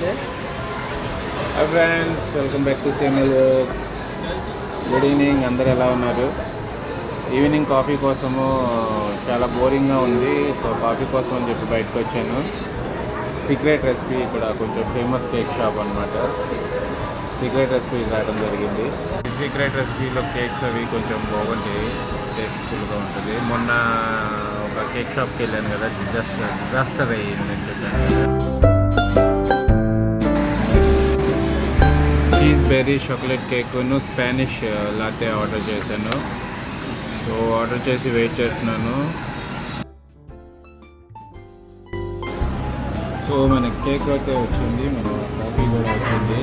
Hi friends, welcome back to Samuel works. Good evening. అందరు ఎలా ఉన్నారు? ఈవినింగ్ కాఫీ కోసము చాలా బోరింగ్గా ఉంది. సో కాఫీ కోసం అని చెప్పి బయటకు వచ్చాను. సీక్రెట్ రెసిపీ ఇక్కడ కొంచెం ఫేమస్ కేక్ షాప్ అనమాట. సీక్రెట్ రెసిపీ రావడం జరిగింది. ఈ సీక్రెట్ రెసిపీలో కేక్స్ అవి కొంచెం బాగుంటాయి, టేస్ట్ఫుల్గా ఉంటుంది. మొన్న ఒక కేక్ షాప్కి వెళ్ళాను కదా, డిజాస్టర్ అయ్యింది అని చెప్పాను కదా. చీజ్ బెర్రీ చాక్లెట్ కేక్ను స్పానిష్ లాటే ఆర్డర్ చేశాను. సో ఆర్డర్ చేసి వెయిట్ చేస్తున్నాను. సో మన కేక్ అయితే వచ్చింది, మన కాఫీ కూడా వచ్చింది.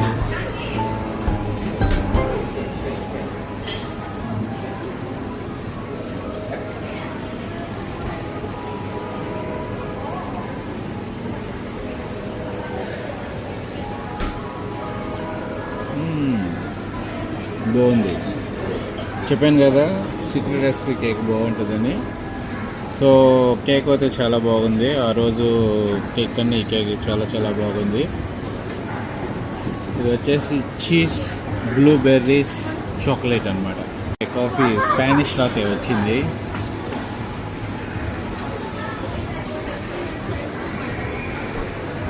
బాగుంది. చెప్పాను కదా సీక్రెట్ రెసిపీ కేక్ బాగుంటుందని. సో కేక్ అయితే చాలా బాగుంది. ఆ రోజు కేక్ కన్నా ఈ కేక్ చాలా చాలా బాగుంది. ఇది వచ్చేసి చీజ్ బ్లూబెర్రీస్ చాక్లెట్ అనమాట. కాఫీ స్పానిష్ లాటే వచ్చింది.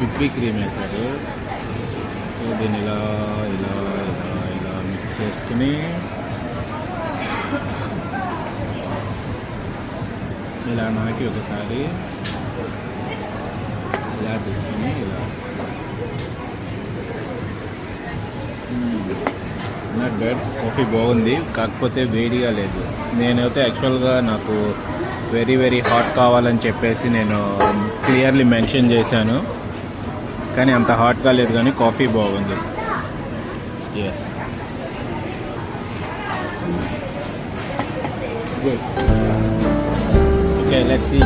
విప్పీ క్రీమ్ వేశాడు. సో దీన్ని ఇలా ఇలా ఇలా ఇలా మిక్స్ చేసుకుని ఇలా నాకి ఒకసారి ఇలా తీసుకుని ఇలా నాట్ బ్యాడ్. కాఫీ బాగుంది, కాకపోతే వేడిగా లేదు. నేనైతే యాక్చువల్గా నాకు వెరీ వెరీ హాట్ కావాలని చెప్పేసి నేను క్లియర్లీ మెన్షన్ చేశాను, కానీ అంత హాట్గా లేదు. కానీ కాఫీ బాగుంది. Yes, good. Okay, let's see.